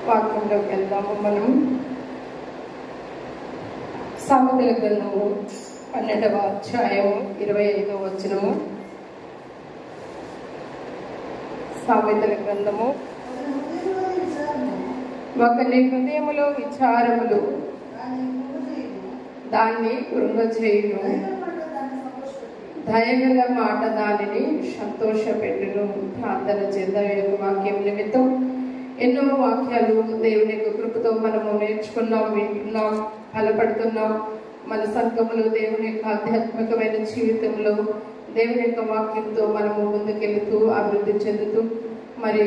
వాక్యంలోకి వెళ్దాము. మనం సామెతల గ్రంథము 12వ అధ్యాయము 25వ వచనము. సామెతల గ్రంథము, ఒకని హృదయములో విచారములు దాన్ని కృంగజేయును, దయగల మాట దానిని సంతోషపెట్టును. ప్రార్థన చేద్దాం. వాక్యం నిమిత్తం ఎన్నో వాక్యాలు దేవుని యొక్క కృపతో మనము నేర్చుకున్నాం, వింటున్నాం, బలపడుతున్నాం. మన సంఘములో దేవుని యొక్క ఆధ్యాత్మికమైన జీవితంలో దేవుని యొక్క వాక్యంతో మనము ముందుకెళ్తూ అభివృద్ధి చెందుతూ మరి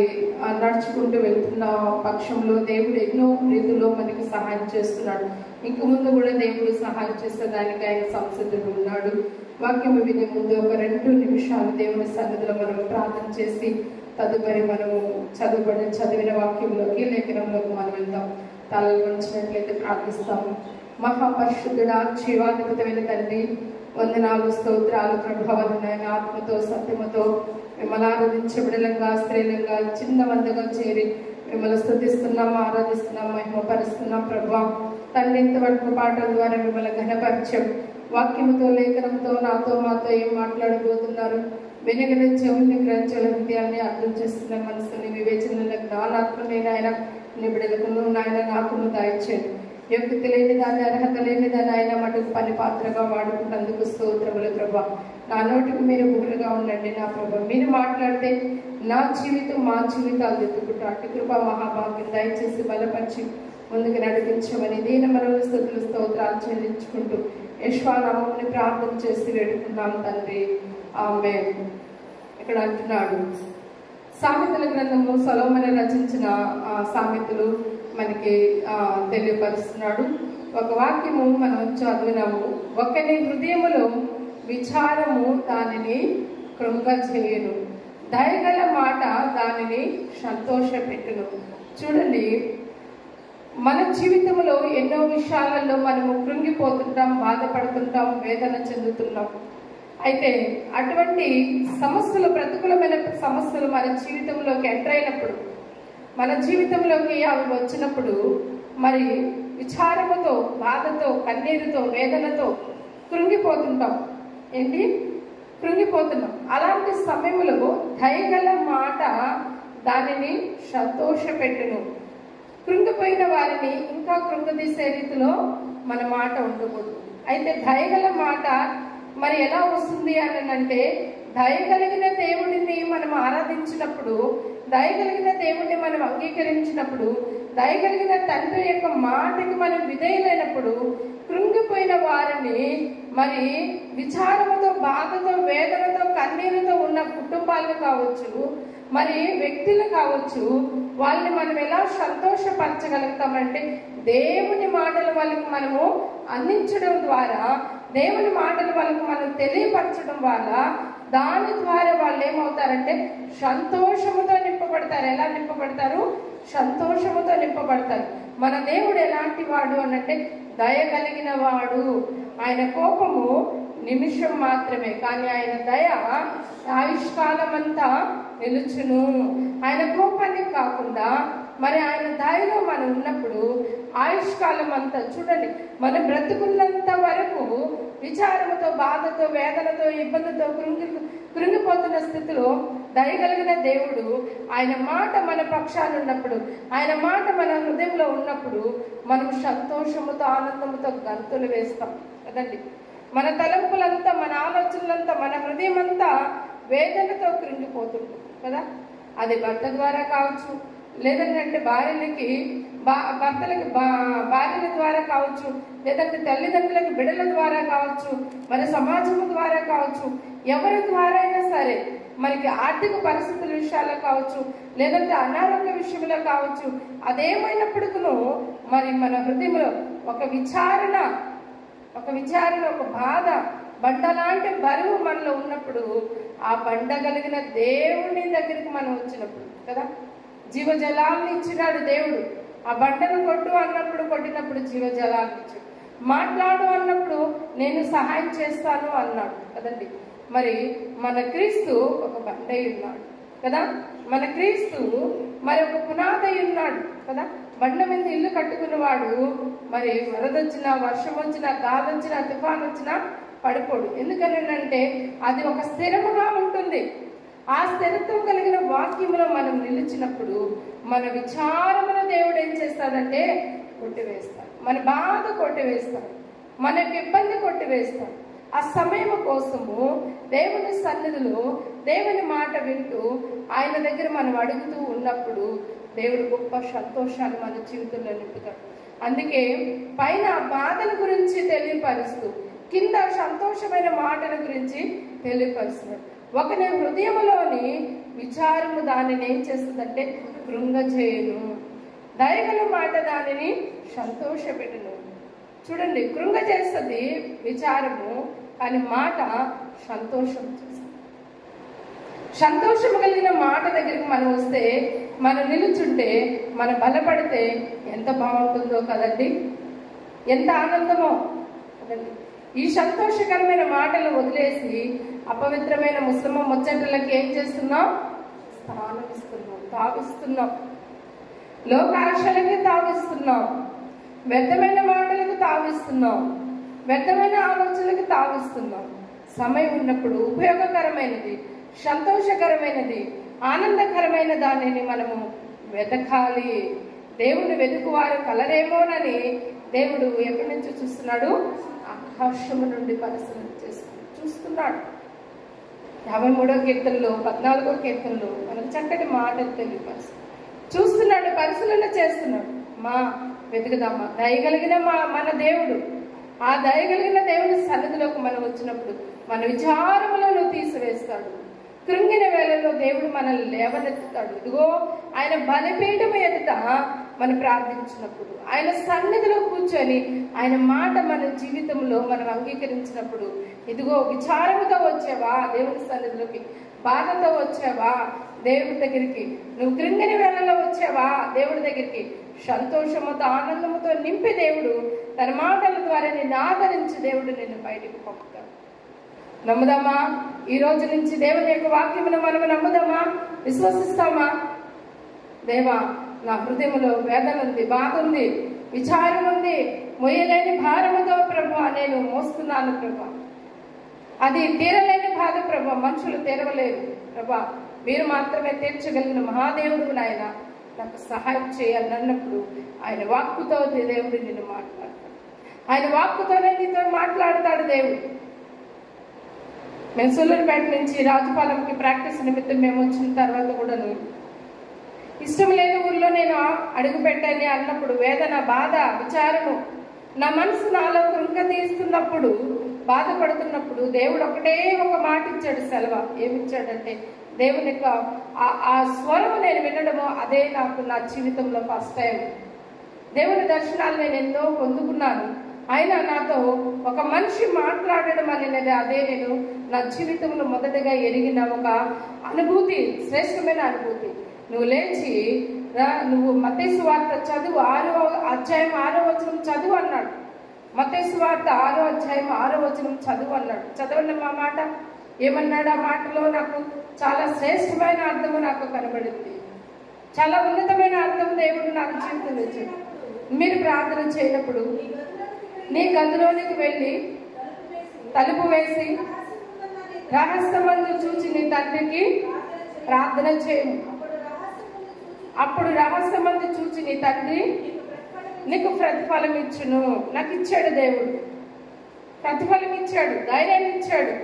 నడుచుకుంటూ వెళ్తున్న పక్షంలో దేవుడు ఎన్నో రీతిలో మనకి సహాయం చేస్తున్నాడు. ఇంక ముందు కూడా దేవుడు సహాయం చేసేదానికి ఆయన సంసిద్ధుడు ఉన్నాడు. వాక్యం వినే ముందు ఒక 2 నిమిషాలు దేవుని సన్నిధిలో మనం ప్రార్థన చేసి తదుపరి మనము చదివిన వాక్యంలోకి లేఖనంలోకి మనం వెళ్దాం. తలలు వంచినట్లయితే ప్రార్థిస్తాము. మహాపరిశుద్ధుడా, జీవాధిపతమైన తండ్రి, వందనాలు, స్తోత్రాలు, ప్రభావమైన ఆత్మతో సత్యముతో మిమ్మల్ని ఆరాధించే బిడ్డలంగా, స్త్రీలంగా, చిన్న మందగా చేరి మిమ్మల్ని స్తుతిస్తున్నాం, ఆరాధిస్తున్నాం, మహిమపరుస్తున్నాం. ప్రభా తండ్రి, ఇంతవరకు పాటల ద్వారా మిమ్మల్ని ఘనపరిచాం. వాక్యముతో లేఖనంతో నాతో మాతో ఏం మాట్లాడబోతున్నారు? వెనుకనే చెవుల్ని, గ్రహించల హృదయాన్ని అర్థం చేస్తున్న మనసుని, వివేచన జ్ఞానాత్మమైన ఆయన నీ బిడ్డలకును నాయన నాకును దయచేయండి. యోగ్యత లేని దాన్ని, అర్హత లేని దాన్ని ఆయన మటుకు పని పాత్రగా వాడుకున్నందుకు స్తోత్రములు. ప్రభా నా నోటికి మీరు బుర్రగా ఉండండి. నా ప్రభా మీరు మాట్లాడితే నా జీవితం, మా జీవితాలు ఎత్తుకుంటూ అటు కృప మహాభాగ్యం దయచేసి బలపరిచి ముందుకు నడిపించమని దీని మనలో స్తుతులు స్తోత్రాలు చెల్లించుకుంటూ యెహోవాని ప్రార్థన చేసి వేడుకున్నాం తండ్రి, ఆమేన్. ఇక్కడ అంటున్నాడు, సామెతల గ్రంథము సొలొమోను రచించిన సామెతలు మనకి తెలియపరుస్తున్నాడు. ఒక వాక్యము మనం చదివినాము. ఒకని హృదయములో విచారము దానిని కృంగజేయును, దయగల మాట దానిని సంతోషపెట్టును. చూడండి, మన జీవితంలో ఎన్నో విషయాలలో మనము కృంగిపోతుంటాం, బాధపడుతుంటాం, వేదన చెందుతున్నాం. అయితే అటువంటి సమస్యలు, ప్రతికూలమైన సమస్యలు మన జీవితంలోకి ఎంటర్ అయినప్పుడు, మన జీవితంలోకి అవి వచ్చినప్పుడు మరి విచారముతో, బాధతో, కన్నీరుతో, వేదనతో కృంగిపోతుంటాం. కృంగిపోతున్నాం. అలాంటి సమయంలో దయగల మాట దానిని సంతోషపెట్టును. కృంగిపోయిన వారిని ఇంకా కృంగదీసే రీతిలో మన మాట ఉండకూడదు. అయితే దయగల మాట మరి ఎలా వస్తుంది అని అంటే, దయగలిగిన దేవుడిని మనం ఆరాధించినప్పుడు, దయగలిగిన దేవుడిని మనం అంగీకరించినప్పుడు, దయగలిగిన తండ్రి యొక్క మాటకి మనం విధేయులైనప్పుడు కృంగిపోయిన వారిని మరి విచారముతో, బాధతో, వేదనతో, కన్నీరుతో ఉన్న కుటుంబాలు కావచ్చు, మరి వ్యక్తులు కావచ్చు, వాళ్ళని మనం ఎలా సంతోషపరచగలుగుతామంటే దేవుని మాటలు వాళ్ళకి మనము అందించడం ద్వారా, దేవుని మాటలు వాళ్ళకి మనం తెలియపరచడం వల్ల దాని ద్వారా వాళ్ళు ఏమవుతారంటే సంతోషముతో నింపబడతారు. ఎలా నింపబడతారు? సంతోషముతో నింపబడతారు. మన దేవుడు ఎలాంటి వాడు అనంటే దయగలిగిన వాడు. ఆయన కోపము నిమిషం మాత్రమే, కానీ ఆయన దయ ఆయుష్కాలం అంతా నిలుచును. ఆయన కోపానికి కాకుండా మరి ఆయన దయలో మనం ఉన్నప్పుడు ఆయుష్కాలం అంతా, చూడండి, మన బ్రతుకున్నంత వరకు విచారముతో, బాధతో, వేదనతో, ఇబ్బందితో కృంగిపోతున్న స్థితిలో దయగలిగిన దేవుడు ఆయన మాట మన పక్షాన ఉన్నప్పుడు, ఆయన మాట మన హృదయంలో ఉన్నప్పుడు మనం సంతోషముతో, ఆనందముతో గంతులు వేస్తాం కదండి. మన తలంపులంతా, మన ఆలోచనలంతా, మన హృదయం అంతా వేదనతో కృంగిపోతుంది కదా. అది భర్త ద్వారా కావచ్చు, లేదంటే భర్తలకి భార్యల ద్వారా కావచ్చు, లేదంటే తల్లిదండ్రులకి బిడ్డల ద్వారా కావచ్చు, మరి సమాజము ద్వారా కావచ్చు, ఎవరి ద్వారా అయినా సరే, మనకి ఆర్థిక పరిస్థితుల విషయాల్లో కావచ్చు, లేదంటే అనారోగ్య విషయంలో కావచ్చు, అదేమైనప్పటికీ మరి మన హృదయంలో ఒక విచారణ, ఒక బాధ, బండలాంటి బరువు మనలో ఉన్నప్పుడు, ఆ బండ కలిగిన దేవుని దగ్గరికి మనం వచ్చినప్పుడు కదా, జీవజలాలను ఇచ్చినాడు దేవుడు. ఆ బండను కొట్టినప్పుడు జీవజలాలను ఇచ్చాడు. మాట్లాడు అన్నప్పుడు నేను సహాయం చేస్తాను అన్నాడు కదండి. మరి మన క్రీస్తు ఒక బండై ఉన్నాడు కదా. మన క్రీస్తు మరి ఒక పునాది ఉన్నాడు కదా. బండ మీద ఇల్లు కట్టుకున్నవాడు మరి వరద వచ్చినా, వర్షం వచ్చినా, గాలి వచ్చినా, తుఫాన్ వచ్చినా పడిపోడు. ఎందుకనంటే అది ఒక స్థిరముగా ఉంటుంది. ఆ స్థిరత్వం కలిగిన వాక్యంలో మనం నిలిచినప్పుడు మన విచారమును దేవుడు ఏం చేస్తాడంటే కొట్టివేస్తాడు. మన బాధ కొట్టివేస్తాడు, మనకి ఇబ్బంది కొట్టివేస్తాడు. ఆ సమయం కోసము దేవుని సన్నిధిలో దేవుని మాట వింటూ ఆయన దగ్గర మనం అడుగుతూ ఉన్నప్పుడు దేవుడు గొప్ప సంతోషాన్ని మన జీవితంలో నింపుతాడు. అందుకే పైన బాధల గురించి తెలియపరుస్తూ కింద సంతోషమైన మాటల గురించి తెలియపరుస్తున్నాడు. ఒకని హృదయంలోని విచారము దానిని ఏం చేస్తుందంటే కృంగజేయును, దయగల మాట దానిని సంతోషపెట్టును. చూడండి, కృంగ చేస్తుంది విచారము, కానీ మాట సంతోషం చేస్తుంది. సంతోషం కలిగిన మాట దగ్గరికి మనం వస్తే, మనం నిలుచుంటే, మనం బలపడితే ఎంత బాగుంటుందో కదండి, ఎంత ఆనందమో కదండి. ఈ సంతోషకరమైన మాటలు వదిలేసి అపవిత్రమైన ముస్లిం ముచ్చట్లకి ఏం చేస్తున్నాం? స్థానం ఇస్తున్నాం, తావిస్తున్నాం, లోకాశలకి తావిస్తున్నాం, వ్యర్థమైన మాటలకు తావిస్తున్నాం, వ్యర్థమైన ఆలోచనలకు తావిస్తున్నాం. సమయం ఉన్నప్పుడు ఉపయోగకరమైనది, సంతోషకరమైనది, ఆనందకరమైన దానిని మనము వెతకాలి. దేవుని వెతుకువారు కలరేమోనని దేవుడు ఎక్కడి నుంచి చూస్తున్నాడు? ఆకాశము నుండి పరిశీలన చూస్తున్నాడు. 53వ కీర్తనలో 14వ కీర్తనలో మనకు చక్కటి మాటలు తెలియపరుస్తాడు. చూస్తున్నాడు, పరిశీలన చేస్తున్నాడు. మా వెతుకుదామా, దయగలిగిన మన దేవుడు, ఆ దయగలిగిన దేవుని సన్నిధిలోకి మనం వచ్చినప్పుడు మన విచారములను తీసివేస్తాడు. కృంగిన వేళలో దేవుడు మనల్ని లేవనెత్తుతాడు. ఇదిగో ఆయన బలిపీఠం ఎదుట మనం ప్రార్థించినప్పుడు, ఆయన సన్నిధిలో కూర్చొని ఆయన మాట మన జీవితంలో మనం అంగీకరించినప్పుడు, ఇదిగో విచారముతో వచ్చావా దేవుని సన్నిధిలోకి, బాధతో వచ్చావా దేవుడి దగ్గరికి, నువ్వు కృంగిన వేళలో వచ్చావా దేవుడి దగ్గరికి, సంతోషముతో ఆనందముతో నింపి దేవుడు తన మాటల ద్వారా నిన్ను ఆదరించి దేవుడు నిన్ను బయటికి పంపుతాడు. నమ్ముదామా? ఈ రోజు నుంచి దేవుని యొక్క వాక్యమును మనము నమ్ముదామా? విశ్వసిస్తామా? దేవా, నా హృదయంలో వేదన ఉంది, బాధ ఉంది, విచారం ఉంది, మొయ్యలేని భారముతో ప్రభువా నేను మోస్తున్నాను ప్రభా, అది తీరలేని బాధ ప్రభా, మనుషులు తీరవలేరు ప్రభా, మీరు మాత్రమే తీర్చగలిగిన మహాదేవుడు నాయన, నాకు సహాయం చేయాలని అన్నప్పుడు ఆయన వాక్కుతో దేవుడు నిన్ను మాట్లాడతాడు. ఆయన వాక్కుతోనే నీతో మాట్లాడతాడు దేవుడు. మేము సూళ్ళూరుపేట నుంచి రాజుపాలెంకి ప్రాక్టీస్ నిమిత్తం మేము వచ్చిన తర్వాత కూడాను ఇష్టం లేని ఊళ్ళో నేను అడుగు పెట్టాను అన్నప్పుడు వేదన, బాధ, విచారము నా మనసు నాలో కృంగతీస్తున్నప్పుడు, బాధపడుతున్నప్పుడు దేవుడు ఒకటే ఒక మాట ఇచ్చాడు సెలవు. ఏమిచ్చాడంటే, దేవుని యొక్క ఆ స్వరము నేను వినడము అదే నాకు నా జీవితంలో ఫస్ట్ టైం. దేవుని దర్శనాలు నేను ఎన్నో పొందుకున్నాను, అయినా నాతో ఒక మనిషి మాట్లాడడం అనేది అదే నేను నా జీవితంలో మొదటగా ఎరిగిన ఒక అనుభూతి, శ్రేష్టమైన అనుభూతి. నువ్వు లేచి నువ్వు మత్తయి సువార్త చదువు, 6వ అధ్యాయం 6వ వచనం చదువు అన్నాడు. మత్తయి సువార్త 6వ అధ్యాయం 6వ వచనం చదువు అన్నాడు. చదవండి మా మాట. ఏమన్నాడు? ఆ మాటలో నాకు చాలా శ్రేష్టమైన అర్థము నాకు కనబడింది, చాలా ఉన్నతమైన అర్థం దేవుడు నాకు జీవితంలో ఇచ్చాడు. మీరు ప్రార్థన చేయనప్పుడు నీ గదిలోనికి వెళ్ళి తలుపు వేసి రహస్యమందు చూచి నీ తండ్రికి ప్రార్థన చేయము. అప్పుడు రహస్యమందు చూచి నీ తండ్రి నీకు ప్రతిఫలం ఇచ్చును. నాకు ఇచ్చాడు దేవుడు, ప్రతిఫలం ఇచ్చాడు, ధైర్యాన్ని ఇచ్చాడు.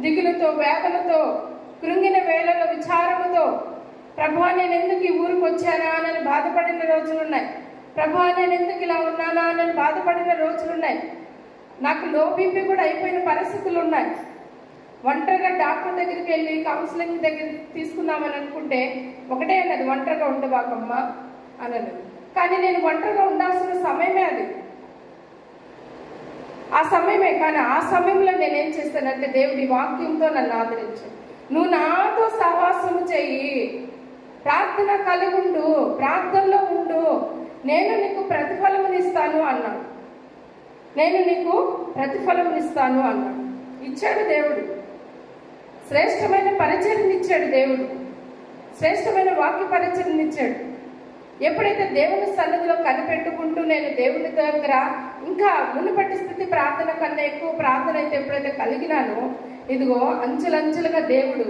దిగులతో, వేదనతో, కృంగిన వేళలో విచారముతో, ప్రభువా నేను ఎందుకు ఈ ఊరికి వచ్చానా అని బాధపడిన రోజులున్నాయి. ప్రభువా నేను ఎందుకు ఇలా ఉన్నానా అని బాధపడిన రోజులున్నాయి. నాకు లో బీపీ కూడా అయిపోయిన పరిస్థితులు ఉన్నాయి. ఒంటరిగా డాక్టర్ దగ్గరికి వెళ్ళి కౌన్సిలింగ్ దగ్గర తీసుకుందామని అనుకుంటే ఒకటే అన్నది, ఒంటరిగా ఉండబాకమ్మా అన్నది. కానీ నేను ఒంటరిగా ఉండాల్సిన సమయమే అది, ఆ సమయమే. కానీ ఆ సమయంలో నేనేం చేస్తానంటే, దేవుడి వాక్యంతో నన్ను ఆదరించు, నువ్వు నాతో సహవాసము చెయ్యి, ప్రార్థన కలిగి ఉండు, ప్రార్థనలో ఉండు, నేను నీకు ప్రతిఫలమునిస్తాను అన్నాడు. నేను నీకు ప్రతిఫలమునిస్తాను అన్నాడు. ఇచ్చాడు దేవుడు, శ్రేష్టమైన పరిచయం ఇచ్చాడు దేవుడు, శ్రేష్టమైన వాక్య పరిచయం ఇచ్చాడు. ఎప్పుడైతే దేవుని సన్నిధిలో కనిపెట్టుకుంటూ నేను దేవుని దగ్గర ఇంకా మునుపటి స్థితి ప్రార్థన కన్నా ఎక్కువ ప్రార్థన అయితే ఎప్పుడైతే కలిగినానో, ఇదిగో అంచెలంచెలుగా దేవుడు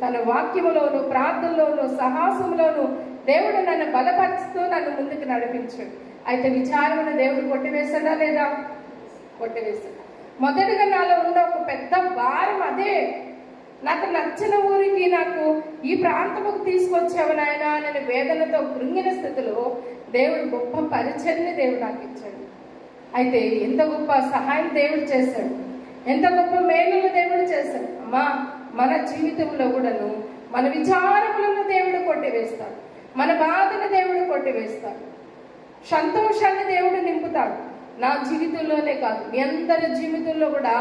తన వాక్యములోను ప్రార్థనలోను సాహసంలోను దేవుడు నన్ను బలపరుస్తూ నన్ను ముందుకు నడిపించాడు. అయితే విచారమైన దేవుడు కొట్టివేశాడా లేదా? కొట్టివేశాడు. మొదటిగా నాలో ఉన్న ఒక పెద్ద భారం అదే. నాకు నచ్చిన ఊరికి, నాకు ఈ ప్రాంతముకు తీసుకొచ్చావు నాయన నేను వేదనతో కృంగిన స్థితిలో దేవుడు గొప్ప పరిచర్ని దేవుడు నాకు ఇచ్చాడు. అయితే ఎంత గొప్ప సహాయం దేవుడు చేశాడు, ఎంత గొప్ప మేలులు దేవుడు చేశాడు. అమ్మా, మన జీవితంలో కూడాను మన విచారములను దేవుడు కొట్టివేస్తాడు, మన బాధను దేవుడు కొట్టివేస్తాడు, సంతోషాన్ని దేవుడు నింపుతాడు. నా జీవితంలోనే కాదు, మీ అందరి జీవితంలో కూడా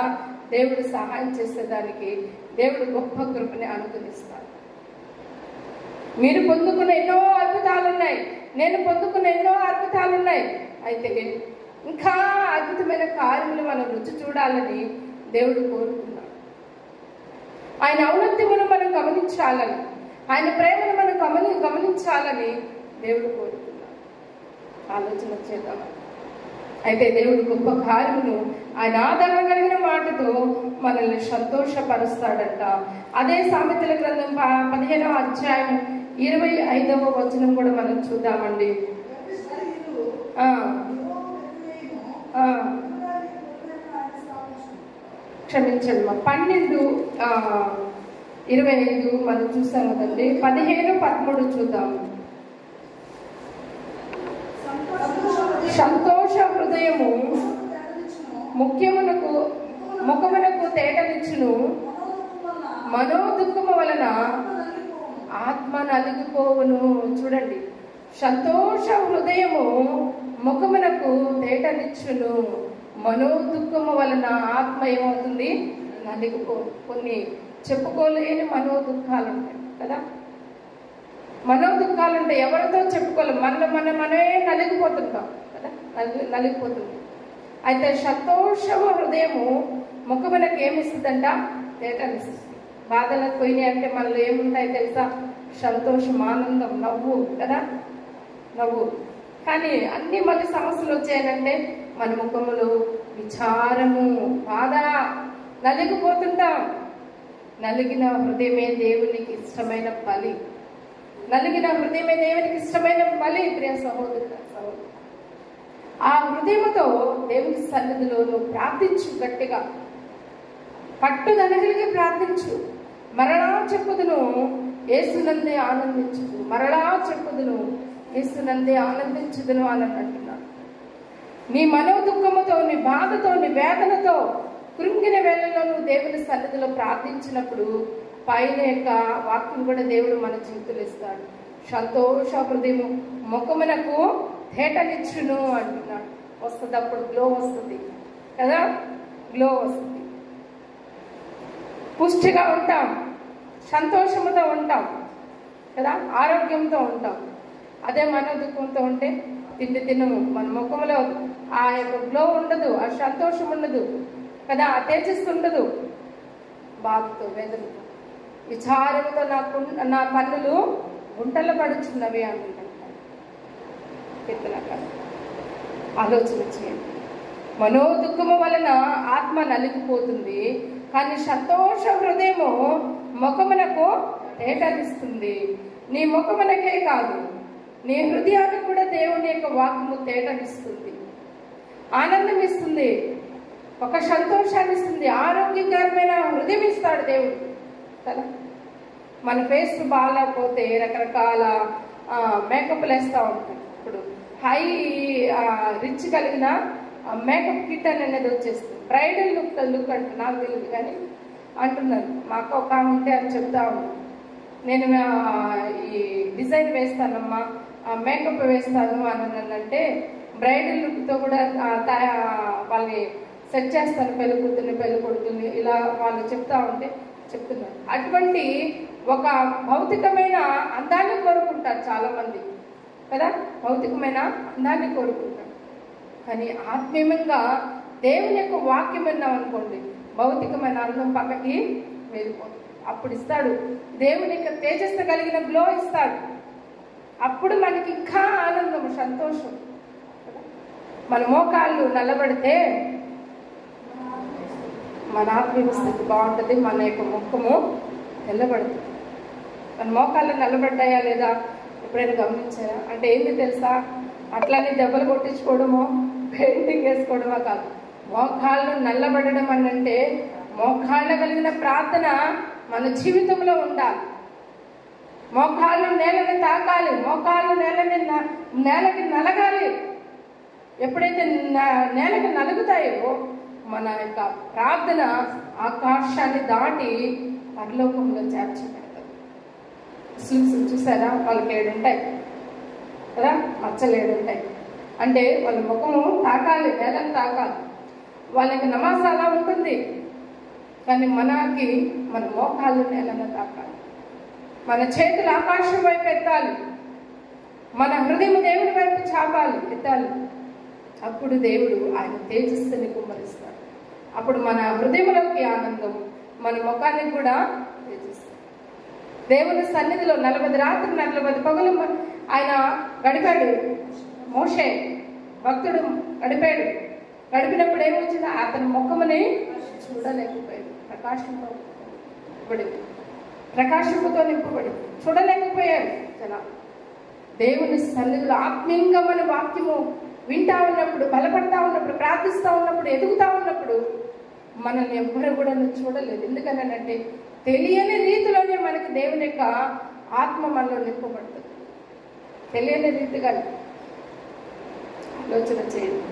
దేవుడు సహాయం చేసేదానికి దేవుడు గొప్ప కృపని అనుగ్రహిస్తాడు. మీరు పొందుకున్న ఎన్నో అద్భుతాలు ఉన్నాయి, నేను పొందుకున్న ఎన్నో అద్భుతాలు ఉన్నాయి. అయితే ఇంకా అద్భుతమైన కార్యములు మనం రుచి చూడాలని దేవుడు కోరుతున్నాడు. ఆయన ఔన్నత్యమును మనం గమనించాలని, ఆయన ప్రేమను మనం గమనించాలని దేవుడు కోరుతున్నాడు. ఆలోచన చేద్దాం. అయితే దేవుడు గొప్ప కార్యమును ఆయన ఆదరణ కలిగిన మాటతో మనల్ని సంతోషపరుస్తాడంట. అదే సామెతల గ్రంథం 15వ అధ్యాయం 25వ వచనం కూడా మనం చూద్దామండి. క్షమించండి, 12:25 మనం చూసాం కదండి. 15-13 చూద్దాము. సంతోష హృదయము ముఖమునకు తేటనిచ్చును, మనోదుఃఖము వలన ఆత్మ నలిగిపోవును. చూడండి, సంతోష హృదయము ముఖమునకు తేటనిచ్చును, మనోదుఃఖము వలన ఆత్మ ఏమవుతుంది? నలిగిపోవు. కొన్ని చెప్పుకోలేని మనోదుఃఖాలు ఉంటాయి కదా, మనోదుఃఖాలు ఉంటాయి, ఎవరితో చెప్పుకోలేము, మనమే నలిగిపోతుంటాం కదా, నలిగిపోతుంది. అయితే సంతోషము హృదయము ముఖమునకు ఏమిస్తుందంట? తేటనిస్తుంది. బాధలకు పోయినాయి అంటే మనలో ఏముంటాయి తెలుసా? సంతోషం, ఆనందం, నవ్వు కదా, నవ్వు. కానీ అన్ని మళ్ళీ సమస్యలు వచ్చాయనంటే మన ముఖములో విచారము, బాధ, నలిగిపోతుంటాం. నలిగిన హృదయమే దేవునికి ఇష్టమైన బలి. నలిగిన హృదయమే దేవునికి ఇష్టమైన బలి. ప్రియ సహోదరు, ఆ హృదయముతో దేవుని సన్నిధిలో నువ్వు ప్రార్థించు, గట్టిగా పట్టుదలగిలిగి ప్రార్థించు. మరలా చెప్పుదును యేసునందే ఆనందించుదు, మరలా చెప్పుదును యేసునందే ఆనందించుదును అని అంటున్నాడు. నీ మనోదుఃఖముతో, నీ బాధతో, నీ వేదనతో కృంగిన వేళలో నువ్వు దేవుని సన్నిధిలో ప్రార్థించినప్పుడు పైన యొక్క వాక్యం కూడా దేవుడు మన జీవితంలో ఇస్తాడు. సంతోష హృదయము ముఖమునకు తేటనిచ్చును అంటున్నాడు. వస్తుంది, అప్పుడు గ్లో వస్తుంది కదా, గ్లో వస్తుంది. పుష్టిగా ఉంటాం, సంతోషంతో ఉంటాం కదా, ఆరోగ్యంతో ఉంటాం. అదే మనోదుఃఖంతో ఉంటే తినము, మన ముఖంలో ఆ యొక్క గ్లో ఉండదు, ఆ సంతోషం ఉండదు కదా, ఆ తేజస్సు ఉండదు. బాధతో, వేదనతో, విచారముతో నా కన్నులు గుంటలు పడుచున్నవి అంటున్నాడు. ఆలోచన చేయండి. మనోదుఃఖము వలన ఆత్మ నలిగిపోతుంది, కానీ సంతోష హృదయము ముఖమునకు తేటనిస్తుంది. నీ ముఖమునకే కాదు, నీ హృదయానికి కూడా దేవుని యొక్క వాక్యము తేటనిస్తుంది, ఆనందం ఇస్తుంది, ఒక సంతోషాన్ని ఇస్తుంది, ఆరోగ్యకరమైన హృదయం ఇస్తాడు దేవుడు కదా. మన ఫేస్ బాగాలేకపోతే రకరకాల మేకప్లు వేస్తూ ఉంటాం. ఇప్పుడు హై రిచ్ కలిగిన మేకప్ కిట్ అనేది వచ్చేస్తుంది. బ్రైడల్ లుక్ అంటే నాకు తెలియదు కానీ అంటున్నారు. మాకు ఒక ఉంటే అని చెప్తా ఉన్నాను. నేను ఈ డిజైన్ వేస్తానమ్మా, మేకప్ వేస్తాను అని అంటే బ్రైడల్ లుక్తో కూడా వాళ్ళని సెట్ చేస్తాను, పెళ్లి కూతుర్ని పెళ్లి కొడుకుని ఇలా వాళ్ళు చెప్తా ఉంటే చెప్తున్నారు. అటువంటి ఒక భౌతికమైన అందాన్ని కోరుకుంటారు చాలా మంది కదా, భౌతికమైన అందాన్ని కోరుకుంటారు. కానీ ఆత్మీయంగా దేవుని యొక్క వాక్యం విన్నాం అనుకోండి, భౌతికమైన అందం పక్కకి వెళ్ళిపోతుంది. అప్పుడు ఇస్తాడు. దేవుని యొక్క తేజస్సు కలిగిన గ్లో ఇస్తాడు. అప్పుడు మనకి ఇంకా ఆనందం, సంతోషం. మన మోకాళ్ళు నల్లబడితే మన ఆత్మీయ స్థితి బాగుంటుంది, మన యొక్క ముఖము తెల్లబడుతుంది. మన మోకాళ్ళు నల్లబడ్డాయా లేదా ఎప్పుడైనా గమనించారా? అంటే ఏంటి తెలుసా, అట్లానే దెబ్బలు కొట్టించుకోవడమో పెయింటింగ్ వేసుకోవడమో కాదు. మోకాళ్ళు నల్లబడడం అని అంటే మోకాళ్ళ కలిగిన ప్రార్థన మన జీవితంలో ఉండాలి. మోకాళ్ళు నేలని తాకాలి, మోకాళ్ళు నేలకి నలగాలి. ఎప్పుడైతే నేలకి నలుగుతాయో మన యొక్క ప్రార్థన ఆకాశాన్ని దాటి పరలోకంలో చేర్చబడతారు. ముస్లిమ్స్ చూసారా, వాళ్ళకి 7 ఉంటాయి కదా, మచ్చలు 7 ఉంటాయి. అంటే వాళ్ళ ముఖము తాకాలి, నేలను తాకాలి. వాళ్ళకి నమాజ్ అలా ఉంటుంది, కానీ మనకి మన మోకాళ్ళు నేలను తాకాలి. మన చేతులు ఆకాశం వైపు ఎత్తాలి, మన హృదయం దేవుని వైపు చాపాలి, ఎత్తాలి. అప్పుడు దేవుడు ఆయన తేజస్సుని కుమ్మరిస్తాడు. అప్పుడు మన హృదయంలోకి ఆనందం, మన ముఖానికి కూడా తేజస్సు. దేవుని సన్నిధిలో 40 రాత్రులు 40 పగలు ఆయన గడిపాడు. మోషే భక్తుడు గడిపినప్పుడు ఏమొచ్చింది, అతని ముఖముని చూడలేకపోయాడు. ప్రకాశముతో నింపబడి చూడలేకపోయాడు. దేవుని సన్నిధిలో ఆత్మీయంగా మన వాక్యము వింటా ఉన్నప్పుడు, బలపడతా ఉన్నప్పుడు, ప్రార్థిస్తూ ఉన్నప్పుడు, ఎదుగుతా ఉన్నప్పుడు మనల్ని ఎవ్వరు కూడా చూడలేదు. ఎందుకనంటే తెలియని రీతిలోనే మనకి దేవుని యొక్క ఆత్మ మనలో నింపబడుతుంది. తెలియని రీతిగా ఆలోచన చేయండి.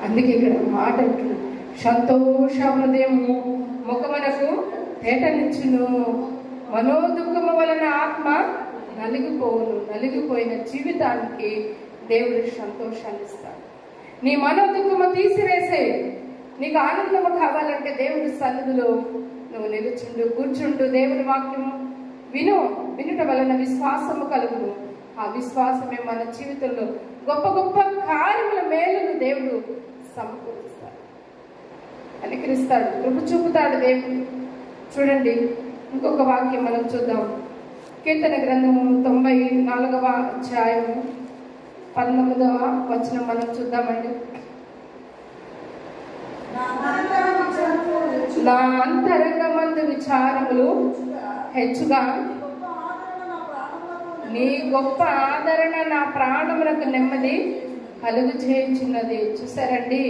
అందుకే ఇక్కడ మాట అంటున్నాడు, సంతోష హృదయము ముఖమునకు తేటనిచ్చును, మనోదుఃఖము వలన ఆత్మ నలిగిపోవును. నలిగిపోయిన జీవితానికి దేవుడు సంతోషాన్ని ఇస్తాడు. నీ మనోదుఃఖము తీసివేసే, నీకు ఆనందము కావాలంటే దేవుని సన్నిధిలో నువ్వు నిలుచుండు, కూర్చుండు. దేవుని వాక్యము వినుట వలన విశ్వాసము కలుగును. ఆ విశ్వాసమే మన జీవితంలో గొప్ప గొప్ప కార్యముల మేలును దేవుడు సమకూరుస్తాడు, అనుకరిస్తాడు, కృప చూపుతాడు దేవుడు. చూడండి, ఇంకొక వాక్యం మనం చూద్దాం. కీర్తన గ్రంథము 94వ అధ్యాయము 19వ వచనం మనం చూద్దామండి. నా అంతరంగమందు విచారములు హెచ్చుగా, నీ గొప్ప ఆదరణ నా ప్రాణములకు నెమ్మది కలుగు చేయుచున్నది. చూసారండి,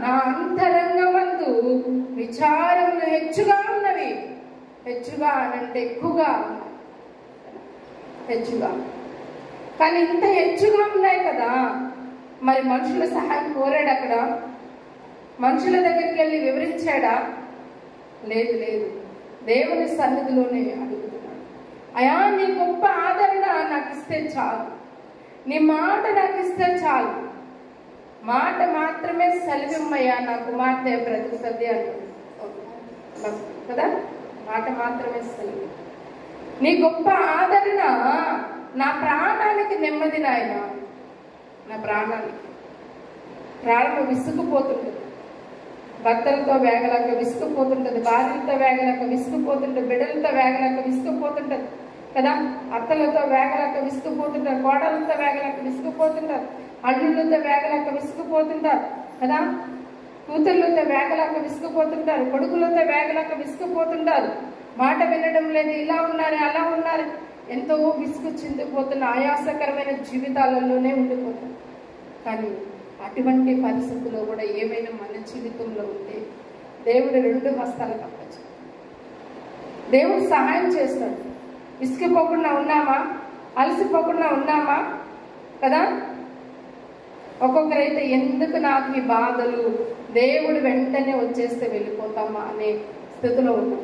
నా అంతరంగమందు విచారములు హెచ్చుగా ఉన్నవి. హెచ్చుగా అంటే ఎక్కువగా, హెచ్చుగా. కానీ ఇంత హెచ్చుగా ఉన్నాయి కదా, మరి మనుషుల సహాయం కోరాడు అక్కడ? మనుషుల దగ్గరికి వెళ్ళి వివరించాడా? లేదు. దేవుని సన్నిధిలోనే అడుగుతున్నాడు. అయా, నీ గొప్ప ఆదరణ నాకు ఇస్తే చాలు, నీ మాట నాకు ఇస్తే చాలు. మాట మాత్రమే సెలవిమ్మయ్యా, నా కుమార్తె బ్రతుకుతుంది అంటాడు కదా. మాట మాత్రమే సెలవు. నీ గొప్ప ఆదరణ నా ప్రాణానికి నెమ్మది నాయన. నా ప్రాణానికి, ప్రాణం విసుగుపోతుంటుంది. భర్తలతో వేగలేక విసుగుపోతుంటుంది, భార్యలతో వేగలేక విసుగుపోతుంటుంది, బిడ్డలతో వేగలేక విసుగుపోతుంటుంది కదా. అత్తలతో వేగలేక విసుగుపోతుంటారు, కోడలతో వేగలేక విసుగుపోతుంటారు, అల్లుళ్ళతో వేగలేక విసుగుపోతుంటారు కదా. కూతుర్లతో వేగలేక విసుగుపోతుంటారు, కొడుకులతో వేగలేక విసుగుపోతుంటారు. మాట వినడం లేదు, ఇలా ఉన్నారు, అలా ఉన్నారు. ఎంతో విసుగు చెందిపోతున్న ఆయాసకరమైన జీవితాలలోనే ఉండిపోతారు. కానీ అటువంటి పరిస్థితుల్లో కూడా ఏమైనా మన జీవితంలో ఉంటే దేవుడు 2 హస్తాలు కప్పచ్చు. దేవుడు సహాయం చేస్తాడు. విసిగిపోకుండా ఉన్నామా, అలసిపోకుండా ఉన్నామా కదా. ఒక్కొక్కరైతే ఎందుకు నాకు ఈ బాధలు, దేవుడు వెంటనే వచ్చేస్తే వెళ్ళిపోతామా అనే స్థితిలో ఉన్నాం.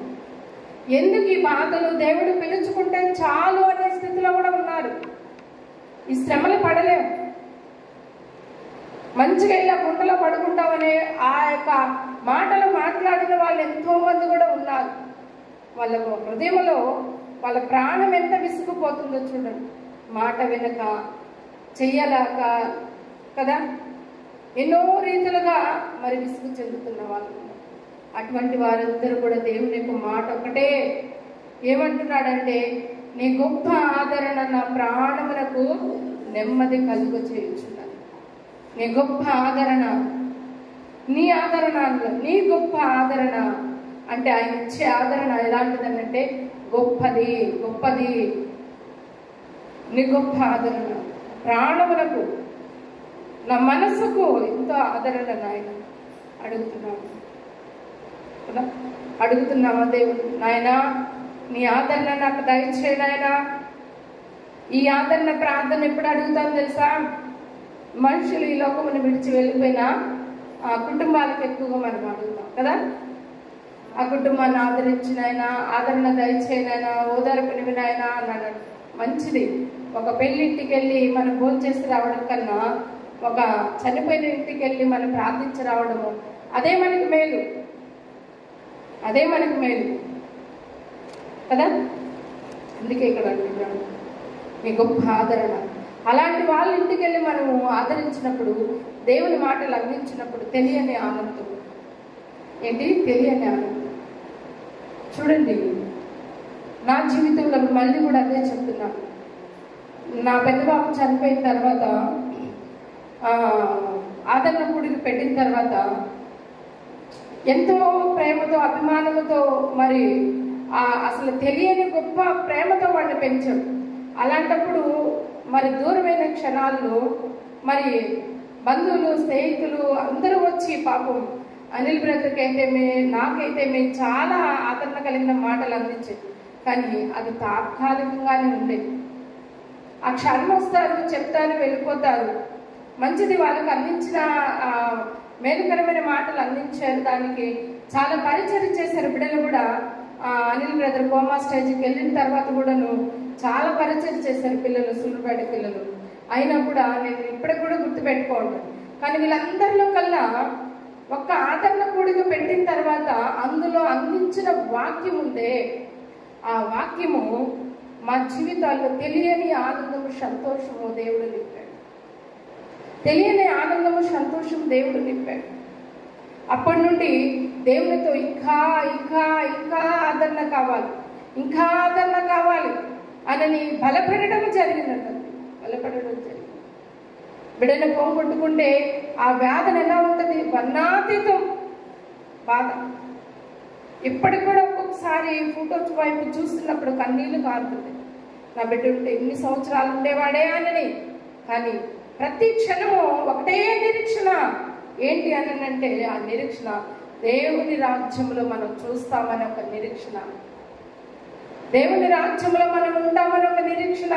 ఎందుకు ఈ బాధలు, దేవుడు పిలుచుకుంటే చాలు అనే స్థితిలో కూడా ఉన్నారు. ఈ శ్రమలు పడలేము. మంచిగా ఇలా గుండెలో పడుకుంటామనే ఆ యొక్క మాటలు మాట్లాడిన వాళ్ళు ఎంతో మంది కూడా ఉన్నారు. వాళ్ళ హృదయంలో వాళ్ళ ప్రాణం ఎంత విసుగుపోతుందో చూడండి. మాట వెనక చెయ్యలేక కదా, ఎన్నో రీతులుగా మరి విసుగు చెందుతున్న వాళ్ళు. అటువంటి వారందరూ కూడా దేవుని యొక్క మాట ఒకటే ఏమంటున్నాడంటే, నీ గొప్ప ఆదరణ నా ప్రాణములకు నెమ్మది కలుగు చేయుచున్నది. నీ గొప్ప ఆదరణ, నీ ఆదరణ, నీ గొప్ప ఆదరణ అంటే ఆయన ఇచ్చే ఆదరణ ఎలాంటిదనంటే గొప్పది, గొప్పది. నీ గొప్ప ఆదరణ ప్రాణములకు, నా మనసుకు ఎంతో ఆదరణ నాయన అడుగుతున్నామా దేవుడు? నాయన నీ ఆదరణ నాకు దయచేయి నాయన. ఈ ఆదరణ ప్రార్థన ఎప్పుడు అడుగుతాను తెలుసా? మనుషులు ఈ లోకమును విడిచి వెళ్ళిపోయినా ఆ కుటుంబాలకు ఎక్కువగా మనం అడుగుతాం కదా. ఆ కుటుంబాన్ని ఆదరించినైనా, ఆదరణ దయచేయనైనా, ఓదార్పునివి నాయనా అన్నాడు. మంచిది. ఒక పెళ్ళింటికి వెళ్ళి మనం భోజనం చేసి రావడం కన్నా ఒక చనిపోయిన ఇంటికి వెళ్ళి మనం ప్రార్థించి రావడము అదే మనకి మేలు, అదే మనకి మేలు కదా. అందుకే ఇక్కడ అంటున్నాడు నీ గొప్ప ఆదరణ. అలాంటి వాళ్ళ ఇంటికి వెళ్ళి మనము ఆదరించినప్పుడు, దేవుని మాటలు అందించినప్పుడు తెలియని ఆనందం. ఏంటి? తెలియని ఆనందం. చూడండి, నా జీవితంలో మళ్ళీ కూడా అదే చెప్తున్నాను. నా పెద్దబాబు చనిపోయిన తర్వాత, ఆదరణ కూడికి పెట్టిన తర్వాత ఎంతో ప్రేమతో, అభిమానంతో, మరి అసలు తెలియని గొప్ప ప్రేమతో వాడిని పెంచాడు. అలాంటప్పుడు మరి దూరమైన క్షణాల్లో మరి బంధువులు, స్నేహితులు అందరూ వచ్చి పాపం అనిల్ బ్రదర్కి అయితేమే, నాకైతేమే చాలా ఆదరణ కలిగిన మాటలు అందించేది. కానీ అది తాత్కాలికంగానే ఉండేది. ఆ క్షణం వస్తారు, చెప్తారు, వెళ్ళిపోతారు. మంచిది, వాళ్ళకి అందించిన మేలుకరమైన మాటలు అందించారు. దానికి చాలా పరిచయం చేశారు. బిడ్డలు కూడా అనిల్ బ్రదర్ కోమా స్టేజ్కి వెళ్ళిన తర్వాత కూడాను చాలా పరిచయం చేశారు పిల్లలు, సులువుపేట పిల్లలు. అయినా కూడా నేను ఇప్పటికి కూడా గుర్తుపెట్టుకోండి. కానీ వీళ్ళందరిలో కల్లా ఒక్క ఆదరణ కూడిక పెట్టిన తర్వాత అందులో అందించిన వాక్యం ఉందే, ఆ వాక్యము మా జీవితాల్లో తెలియని ఆనందము, సంతోషము దేవుడు నింపాడు. తెలియని ఆనందము, సంతోషం దేవుడు నింపాడు. అప్పటి నుండి దేవునితో ఇంకా ఇంకా ఇంకా ఆదరణ కావాలి, ఇంకా ఆదరణ కావాలి అని బలపడడం జరిగిందంట. బలపడడం జరిగింది. బిడ్డను పోగొట్టుకుంటే ఆ వేదన ఎలా ఉంటుంది? వర్ణాతీతం బాధ. ఇప్పటికి కూడా ఒక్కొక్కసారి ఫోటోస్ వైపు చూస్తున్నప్పుడు కన్నీళ్లు కారుతుంది. నా బిడ్డ ఉంటే ఎన్ని సంవత్సరాలు ఉండేవాడే అని. కానీ ప్రతి క్షణము ఒకటే నిరీక్షణ. ఏంటి అంటే ఆ నిరీక్షణ దేవుని రాజ్యంలో మనం చూస్తామని ఒక నిరీక్షణ, దేవుని రాజ్యంలో మనం ఉంటామని ఒక నిరీక్షణ.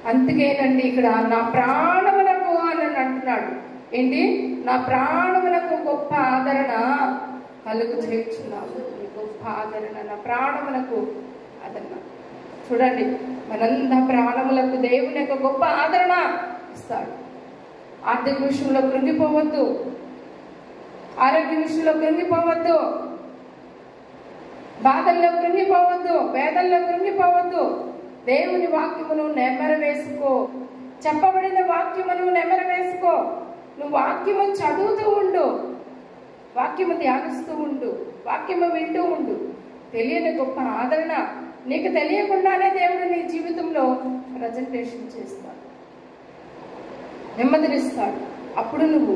అందుకేనండి ఇక్కడ నా ప్రాణములకు అని అంటున్నాడు. ఏంటి? నా ప్రాణములకు గొప్ప ఆదరణ కలుగు చేర్చున్నావు. గొప్ప ఆదరణ, నా ప్రాణములకు ఆదరణ. చూడండి, మనందరి ప్రాణములకు దేవుని యొక్క గొప్ప ఆదరణ ఇస్తాడు. ఆర్థిక విషయంలో కృంగిపోవద్దు, ఆరోగ్య విషయంలో కృంగిపోవద్దు, బాధల్లో కృంగిపోవద్దు, వేదల్లో కృంగిపోవద్దు. దేవుని వాక్యమును నెమరవేసుకో, చెప్పబడిన వాక్యమును నెమరవేసుకో. నువ్వు వాక్యము చదువుతూ ఉండు, వాక్యము ధ్యానిస్తూ ఉండు, వాక్యము వింటూ ఉండు. తెలియని గొప్ప ఆదరణ నీకు తెలియకుండానే దేవుడు నీ జీవితంలో ప్రజెంటేషన్ చేస్తాడు, నెమ్మదినిస్తాడు. అప్పుడు నువ్వు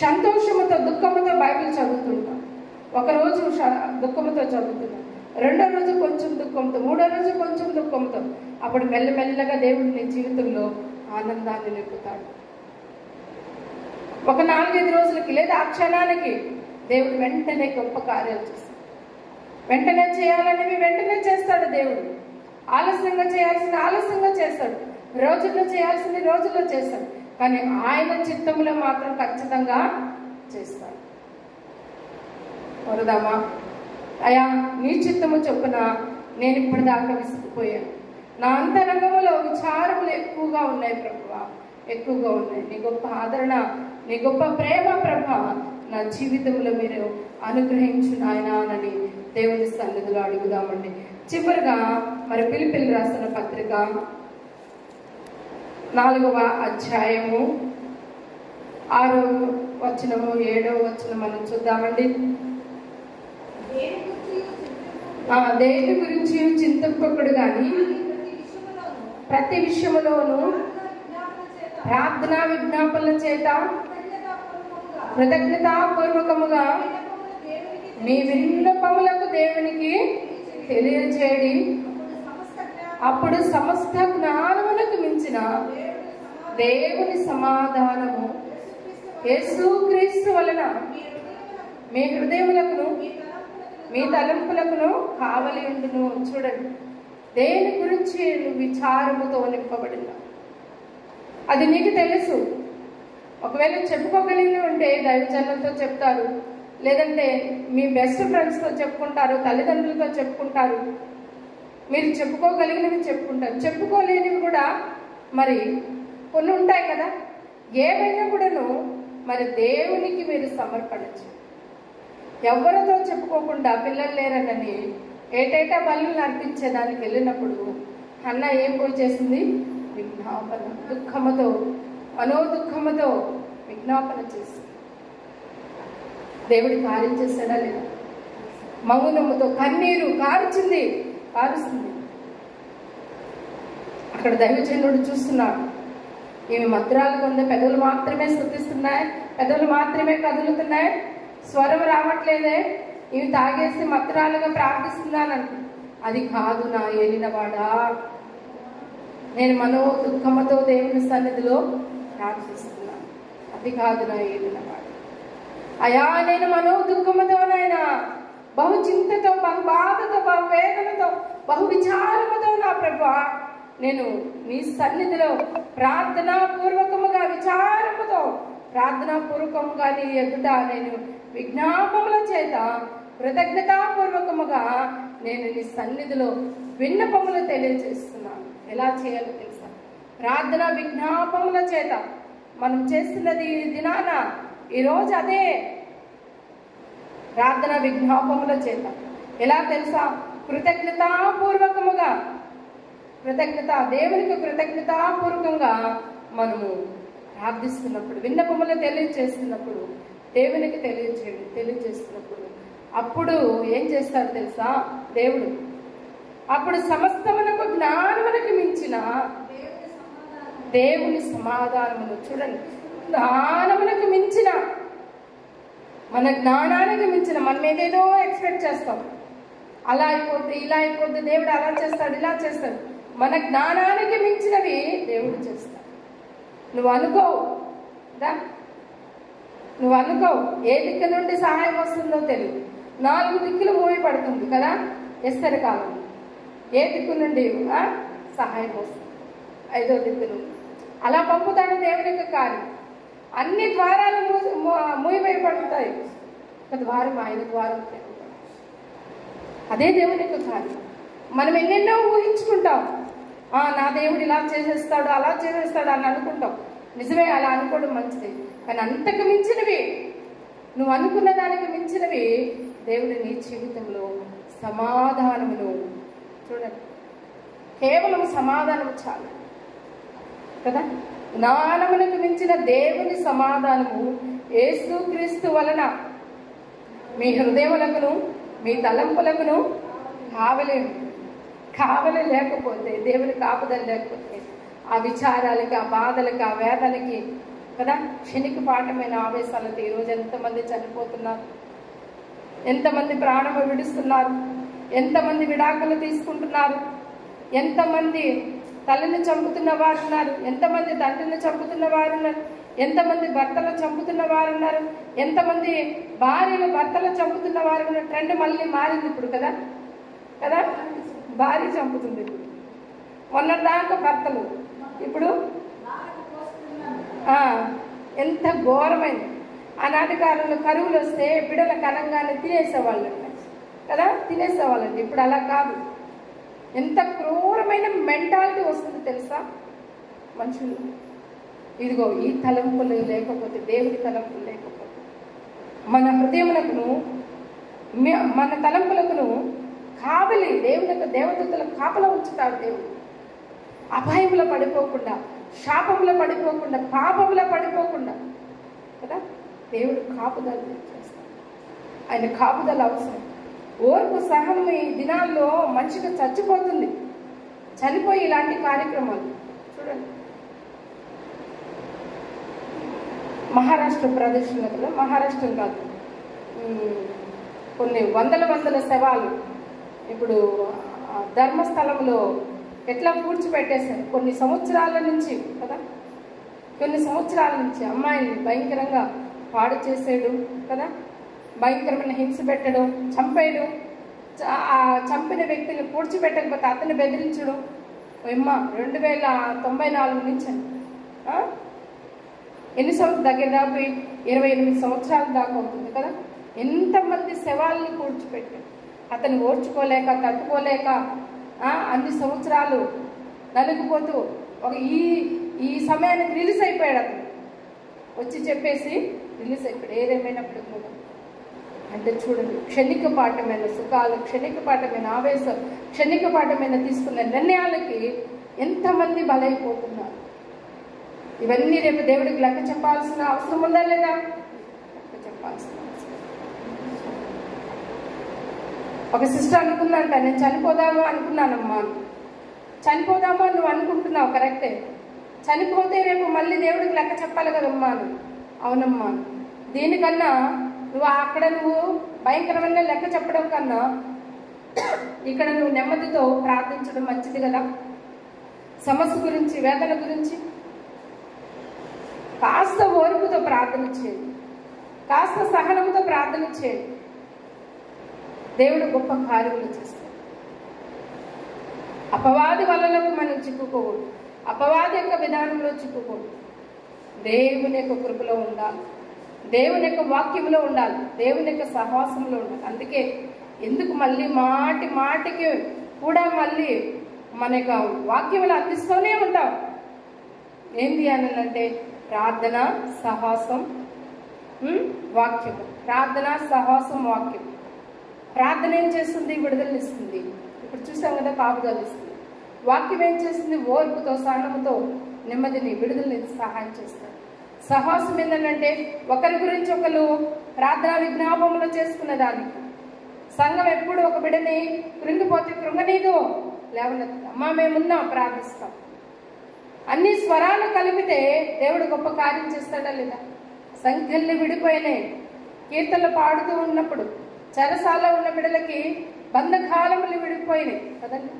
సంతోషముతో, దుఃఖముతో బైబిల్ చదువుతుంటావు. ఒకరోజు దుఃఖముతో చదువుతున్నావు, రెండో రోజు కొంచెం దుఃఖంతో, మూడో రోజు కొంచెం దుఃఖంతో. అప్పుడు మెల్లమెల్లగా దేవుడు నీ జీవితంలో ఆనందాన్ని నింపుతాడు. ఒక 4-5 రోజులకి లేదా ఆ క్షణానికి దేవుడు వెంటనే గొప్ప కార్యాలు చేస్తాడు. వెంటనే చేయాలనేవి వెంటనే చేస్తాడు దేవుడు. ఆలస్యంగా చేయాల్సింది ఆలస్యంగా చేస్తాడు, రోజుల్లో చేయాల్సింది రోజుల్లో చేస్తాడు. కానీ ఆయన చిత్తంలో మాత్రం ఖచ్చితంగా చేస్తాడు. కోరుదామా? అయా, నీ చిత్తము చొప్పున నేను ఇప్పటిదాకా విసిగిపోయాను. నా అంతరంగంలో విచారములు ఎక్కువగా ఉన్నాయి ప్రభువా, ఎక్కువగా ఉన్నాయి. నీ గొప్ప ఆదరణ, నీ గొప్ప ప్రేమ ప్రభ నా జీవితంలో మీరు అనుగ్రహించు నాయనా అని దేవుని సన్నిధిలో అడుగుదామండి. చివరిగా మరి ఫిలిప్పీయులకు రాసిన పత్రిక 4వ అధ్యాయము వచనము 7వ వచనం మనం చూద్దామండి. దేని గురించి చింతింపకుడు గాని ప్రతి విషయములోను ప్రార్థన విజ్ఞాపనల చేత కృతజ్ఞతాపూర్వకముగా మీ విన్నపములకు దేవునికి తెలియజేయడి. అప్పుడు సమస్త జ్ఞానములకు మించిన దేవుని సమాధానము యేసుక్రీస్తు వలన మీ హృదయములకును మీ తలంపులకును కావలి ఉండును. చూడండి, దేని గురించి నువ్వు విచారముతో నింపబడినా అది నీకు తెలుసు. ఒకవేళ చెప్పుకోగలిగి ఉంటే దైవజనులతో చెప్తారు, లేదంటే మీ బెస్ట్ ఫ్రెండ్స్తో చెప్పుకుంటారు, తల్లిదండ్రులతో చెప్పుకుంటారు. మీరు చెప్పుకోగలిగినవి చెప్పుకుంటారు, చెప్పుకోలేనివి కూడా మరి కొన్ని ఉంటాయి కదా. ఏవైనా కూడాను మరి దేవునికి మీరు సమర్పణచ్చు. ఎవరితో చెప్పుకోకుండా పిల్లలు లేరనని ఏటేటా బలులను అర్పించేదానికి వెళ్ళినప్పుడు అన్న ఏం పోయి చేసింది? విజ్ఞాపన, దుఃఖముతో, మనోదుఃఖముతో విజ్ఞాపన చేసింది. దేవుడి కార్యం చేశాడా లేదా? మౌనముతో కన్నీరు కారుస్తుంది. అక్కడ దైవజనుడు చూస్తున్నాడు, ఈమె మధురాలుగా ఉంది, పెదవులు మాత్రమే స్తుతిస్తున్నాయి, పెదవులు మాత్రమే కదులుతున్నాయి, స్వరం రావట్లేదే, ఇవి తాగేసి మధురాలుగా ప్రార్థిస్తున్నాను. అది కాదు నా ఏలినవాడా, నేను మనో దుఃఖముతో దేవుని సన్నిధిలో ప్రార్థిస్తున్నాను. అది కాదు నా ఏలినవాడా. అయా నేను మనో దుఃఖముతోనైనా బహు చింతతో, బహు బాధతో, బహు వేదనతో, బహు విచారముతో నా ప్రభువా నేను నీ సన్నిధిలో ప్రార్థనాపూర్వకముగా విచారముతో ప్రార్థనాపూర్వకముగా నీ ఎదుట నేను విజ్ఞాపముల చేత కృతజ్ఞతాపూర్వకముగా నేను నీ సన్నిధిలో విన్నపములు తెలియజేస్తున్నాను. ఎలా చేయాలో తెలుసా? ప్రార్థన విజ్ఞాపముల చేత మనం చేస్తున్నది దినాన ఈరోజు అదే ప్రార్థన విజ్ఞాపముల చేత. ఎలా తెలుసా? కృతజ్ఞతాపూర్వకముగా, దేవునికి కృతజ్ఞతాపూర్వకంగా మనము ప్రార్థిస్తున్నప్పుడు, విన్నపములు తెలియజేస్తున్నప్పుడు, దేవునికి తెలియజేస్తున్నప్పుడు అప్పుడు ఏం చేస్తాడు తెలుసా దేవుడు? అప్పుడు సమస్తమునకు జ్ఞానమునకు మించిన దేవుని సమాధానమును, చూడండి, జ్ఞానమునకు మించిన, మన జ్ఞానానికి మించిన, మనం ఏదేదో ఎక్స్పెక్ట్ చేస్తాం, అలా అయిపోద్ది, ఇలా అయిపోద్ది, దేవుడు అలా చేస్తాడు, ఇలా చేస్తాడు. మన జ్ఞానానికి మించినవి దేవుడు చేస్తాడు. నువ్వు అనుకోవు ఏ దిక్కు నుండి సహాయం వస్తుందో తెలియదు. 4 దిక్కులు మూవి పడుతుంది కదా ఎస్తరు కాలం. ఏ దిక్కు నుండి సహాయం వస్తుంది? 5వ దిక్కు నుండి. అలా పంపుతాడు దేవుని యొక్క కార్యం. అన్ని ద్వారాలు మూయబడిపడతాయి, ఒక ద్వారం ఆయన ద్వారం. అదే దేవుని యొక్క కార్యం. మనం ఎన్నెన్నో ఊహించుకుంటాం, నా దేవుడు ఇలా చేసేస్తాడు, అలా చేసేస్తాడు అని అనుకుంటాం. నిజమే, అలా అనుకోవడం మంచిది. కానీ అంతకు మించినవి, నువ్వు అనుకున్న దానికి మించినవి దేవుడు నీ జీవితంలో సమాధానమును, చూడండి, కేవలం సమాధానం చాలు కదా. జ్ఞానమునకు మించిన దేవుని సమాధానము యేసుక్రీస్తు వలన మీ హృదయములకును మీ తలంపులకును కావలి లేకపోతే, దేవుని కాపుదల లేకపోతే, ఆ విచారాలకి, ఆ బాధలకి, ఆ వేదనకి కదా, క్షణికపాఠమైన ఆవేశాలతో ఈరోజు ఎంతమంది చనిపోతున్నారు, ఎంతమంది ప్రాణము విడుస్తున్నారు, ఎంతమంది విడాకులు తీసుకుంటున్నారు, ఎంతమంది తల్లిని చంపుతున్న వారు ఉన్నారు, ఎంతమంది తండ్రిని చంపుతున్న వారు ఉన్నారు, ఎంతమంది భర్తలు చంపుతున్న వారు ఉన్నారు, ఎంతమంది భార్యలు భర్తలు చంపుతున్న వారు ఉన్నారు. ట్రెండ్ మళ్ళీ మారింది ఇప్పుడు కదా, భార్య చంపుతుంది ఇప్పుడు. మొన్నటిదాకా భర్తలు, ఇప్పుడు ఎంత ఘోరమైంది. ఆనాటి కాలంలో కరువులు వస్తే బిడ్డల కనంగానే తినేసేవాళ్ళు కదా, తినేసేవాళ్ళండి. ఇప్పుడు అలా కాదు. ఎంత క్రూరమైన మెంటాలిటీ వస్తుంది తెలుసా మనుషులు. ఇదిగో ఈ తలంపులు లేకపోతే, దేవుడి తలంపులు లేకపోతే, మన హృదయములకును మన తలంపులకును కావలి, దేవుని యొక్క దేవదూతల కాపలా ఉంచుతాడు దేవుడు. అపాయంలో పడిపోకుండా, శాపంలో పడిపోకుండా, పాపంలో పడిపోకుండా కదా. దేవుడు కాపుదల చేస్తాడు. ఆయన కాపుదల అవసరం. ఓర్పు సహనం ఈ దినాల్లో మనిషిగా చచ్చిపోతుంది. చనిపోయి ఇలాంటి కార్యక్రమాలు చూడండి. మహారాష్ట్ర ప్రదర్శన కదా, మహారాష్ట్రం కాదు, కొన్ని వందల శవాలు ఇప్పుడు ధర్మస్థలంలో ఎట్లా పూడ్చిపెట్టేశారు. కొన్ని సంవత్సరాల నుంచి కదా, కొన్ని సంవత్సరాల నుంచి అమ్మాయిని భయంకరంగా పాడు చేసేయడం కదా, భయంకరమైన హింస పెట్టడం, చంపేయడం, చంపిన వ్యక్తిని పూడ్చిపెట్టకపోతే అతన్ని బెదిరించడం. అమ్మ 2094 నుంచి ఎన్ని సంవత్సరాలు, దగ్గర 28 సంవత్సరాల దాకా అవుతుంది కదా. ఎంతమంది శవాలను పూడ్చిపెట్టాడు. అతను ఓర్చుకోలేక తట్టుకోలేక అన్ని సంవత్సరాలు నలిగిపోతూ ఈ సమయానికి రిలీజ్ అయిపోయాడు. అతను వచ్చి చెప్పేసి రిలీజ్ అయిపోయాడు. ఏదేమైనప్పుడు కూడా అంటే చూడండి, క్షణికపాఠమైన సుఖాలు, క్షణికపాఠమైన ఆవేశం, క్షణికపాఠమైన తీసుకున్న నిర్ణయాలకి ఎంతమంది బలైపోతున్నారు. ఇవన్నీ రేపు దేవుడికి లెక్క చెప్పాల్సిన అవసరం ఉందా లేదా? లెక్క చెప్పాల్సిన అవసరం. ఒక సిస్టర్ అనుకుందంట, నేను చనిపోదాము అనుకున్నానమ్మా. చనిపోదామా నువ్వు అనుకుంటున్నావు, కరెక్టే. చనిపోతే రేపు మళ్ళీ దేవుడికి లెక్క చెప్పాలి కదమ్మా. అవునమ్మా, దీనికన్నా నువ్వు భయంకరమైన లెక్క చెప్పడం కన్నా ఇక్కడ నువ్వు నెమ్మదితో ప్రార్థించడం మంచిది కదా. సమస్య గురించి, వేదన గురించి కాస్త ఓర్పుతో ప్రార్థన చేయండి, కాస్త సహనంతో ప్రార్థన చేయండి. దేవుడు గొప్ప కార్యములు చేస్తాడు. అపవాది వలలకు మనం చిక్కుకోకూడదు, అపవాది యొక్క విధానంలో చిక్కుకోకూడదు. దేవుని యొక్క కృపలో ఉండాలి, దేవుని యొక్క వాక్యంలో ఉండాలి, దేవుని యొక్క సహవాసంలో ఉండాలి. అందుకే ఎందుకు మళ్ళీ మాటికి కూడా మళ్ళీ మన యొక్క వాక్యములు అందిస్తూనే ఉంటాం. ఏంటి అని అంటే ప్రార్థన, సహవాసం, వాక్యము. ప్రార్థన, సహవాసం, వాక్యం. ప్రార్థన ఏం చేస్తుంది? విడుదలనిస్తుంది. ఇప్పుడు చూసాం కదా, కాపుదల ఇస్తుంది. వాక్యం ఏం చేస్తుంది? ఓర్పుతో, సహనముతో నెమ్మదిని, విడుదలని సహాయం చేస్తారు. సహవాసం ఏంటంటే ఒకరి గురించి ఒకరు ప్రార్థన విజ్ఞాపనలో చేసుకునే దానికి. సంఘం ఎప్పుడు ఒక బిడ్డని కృంగిపోతే కృంగనీదు, లేవనెత్తుతా, అమ్మా మేమున్నాం, ప్రార్థిస్తాం. అన్ని స్వరాలు కలిపితే దేవుడు గొప్ప కార్యం చేస్తాడా లేదా? సంఖ్యల్ని విడిపోయినాయి. కీర్తనలు పాడుతూ ఉన్నప్పుడు చెరసాలలో ఉన్న బిడ్డలకి బంధకాలములు విడిపోయినాయి కదండి.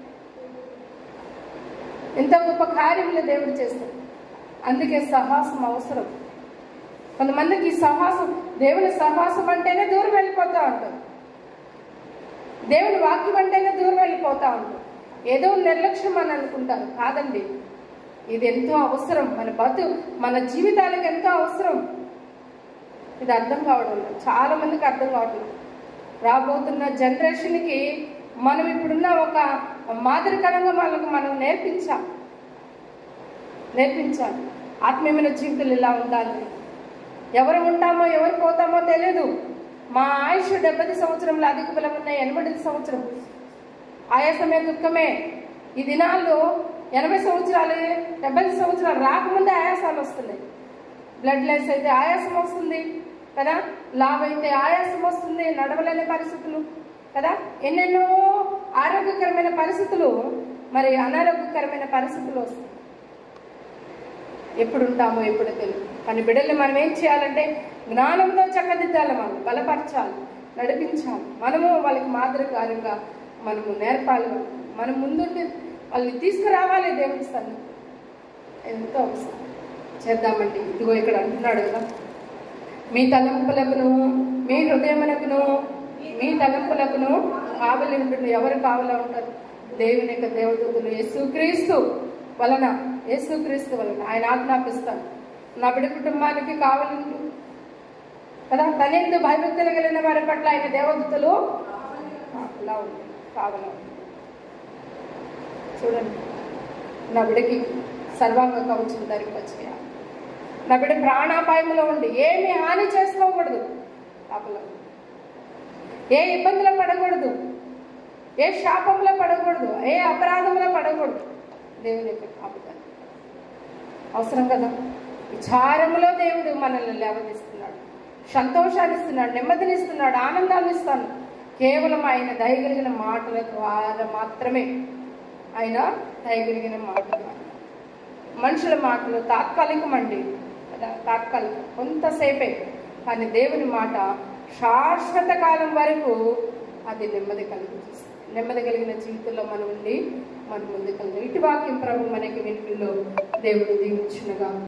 ఎంత గొప్ప కార్యములు దేవుడు చేస్తాడు. అందుకే సహవాసం అవసరం. కొంతమందికి ఈ సహవాసం, దేవుని సహవాసం అంటేనే దూరం వెళ్ళిపోతూ ఉంటారు. దేవుని వాక్యం అంటేనే దూరం వెళ్ళిపోతూ ఉంటారు. ఏదో నిర్లక్ష్యం అని అనుకుంటారు. కాదండి, ఇది ఎంతో అవసరం. మన జీవితాలకు ఎంతో అవసరం. ఇది అర్థం కావడం లేదు, చాలా మందికి అర్థం కావట్లేదు. రాబోతున్న జనరేషన్కి మనం ఇప్పుడున్న ఒక మాదిరికరంగా వాళ్ళకు మనం నేర్పించాలి. ఆత్మీయమైన జీవితాలు ఇలా ఉండాలి. ఎవరు ఉంటామో ఎవరు పోతామో తెలియదు. మా ఆయుష్ 70 సంవత్సరంలో, అధిక బలం ఉన్న 80 సంవత్సరం. ఆయాసమే దుఃఖమే. ఈ దినాల్లో 80 సంవత్సరాలు 70 సంవత్సరాలు రాకముందే ఆయాసాలు వస్తున్నాయి. బ్లడ్ లెస్ అయితే ఆయాసం వస్తుంది కదా, లావ్ అయితే ఆయాసం వస్తుంది, నడవలేని పరిస్థితులు కదా, ఎన్నెన్నో ఆరోగ్యకరమైన పరిస్థితులు, మరి అనారోగ్యకరమైన పరిస్థితులు వస్తాయి. ఎప్పుడు ఉంటామో ఎప్పుడు తెలియదు. కానీ బిడ్డల్ని మనం ఏం చేయాలంటే జ్ఞానంతో చక్కదిద్దాలి, మనం బలపరచాలి, నడిపించాలి. మనము వాళ్ళకి మాదిరికారంగా మనము నేర్పాలి. మనం ముందుండి వాళ్ళని తీసుకురావాలి దేవుని స్థానం. ఎంతో అవసరం చేద్దామండి. ఇదిగో ఇక్కడ అంటున్నాడు కదా, మీ తలంపులకును మీ హృదయమునకును మీ తలంపులకును కావలి ఉంటుంది. ఎవరు కావలా ఉంటారు? దేవుని యొక్క దేవదూతలు యేసుక్రీస్తు వలన ఆయన ఆజ్ఞాపిస్తాడు. నా బిడ్డ కుటుంబానికి కావలి కదా, తనెందు భయభక్తులు కలిగిన వారి పట్ల ఆయన దేవదూతలు కావలా. చూడండి, నా బిడ్డకి సర్వాంగ కవచం ధరింపచేయాలి. నా బిడ్డ ప్రాణాపాయంలో ఉండి ఏమి హాని చేసుకోకూడదు, కాపలా. ఏ ఇబ్బందులు పడకూడదు, ఏ శాపంలో పడకూడదు, ఏ అపరాధంలో పడకూడదు. దేవుని యొక్క కాపుదల అవసరం కదా. విచారములో దేవుడు మనల్ని లేవదీస్తున్నాడు. సంతోషాన్ని ఇస్తున్నాడు, నెమ్మదిని ఇస్తున్నాడు, ఆనందాన్ని ఇస్తాను. కేవలం ఆయన దయగలిగిన మాటల ద్వారా మాత్రమే. ఆయన దయగలిగిన మాటలు, మనుషుల మాటలు తాత్కాలికమండి, తాత్కాలికం, కొంతసేపే. కానీ దేవుని మాట శాశ్వత కాలం వరకు అది నెమ్మది కలిగిస్తుంది. నెమ్మది కలిగిన జీవితంలో మనం ఉండి మనం ముందుకెళ్తాం. ఇటు వాక్యం ప్రభు మనకి వినికిల్లో దేవుడు దీవించునుగా.